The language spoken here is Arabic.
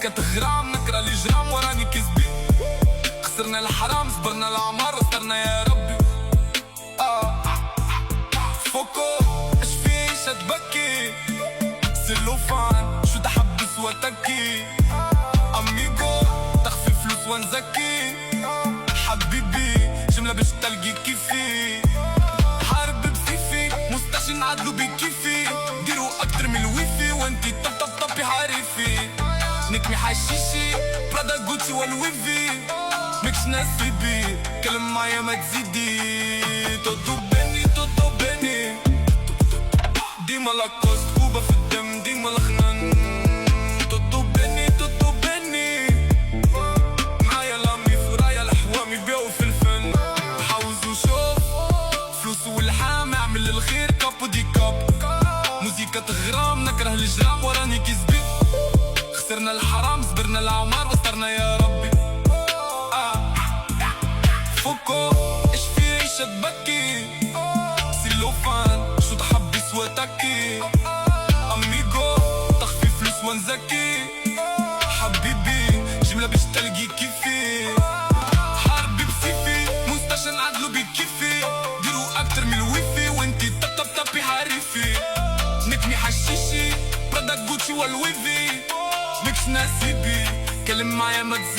موزيكا تغرام نكره لي جرام وراني كسبي. خسرنا الحرام صبرنا العمار واسترنا يا ربي. فوكو اش فيش تبكي سلوفان شو تحبس وتكي. اميغو تخفي فلوس ونزكي. حبيبي جملة باش تلقي كيفي. حارب بسيفي مستشي نعدلو بكيفي. ديرو اكتر من الويفي وانتي طبي حريفي. نكمي حشيشي برادا غوتشي والويفي. مكش ناسيبي كلم معايا ما تزيدي. تودو بيني ديما لاكوست كوبا في الدم ديما الخنان. تودو بيني معايا لامي فرايا الحوامي بيعو في الفن. حوز وشوف فلوس والحام اعمل الخير كابو دي كاب. موزيكا تغرام نكره الجرام وراني كسبي. خسرنا الحرام صبرنا العمار واسترنا يا ربي. فوكو اش في عيشة تبكي سيلوفان شو تحبس وتكي. اميغو تخفي فلوس ونزكي. حبيبي جملة باش تلقي كيفي. حاربي بسيفي مستشفى نعدلو بكيفي. ديرو اكتر من الويفي وانتي طبي حريفي. نكمي حشيشي برادا غوتشي والويفي. مكش ناسيبي كلم معايا ما تزيدي.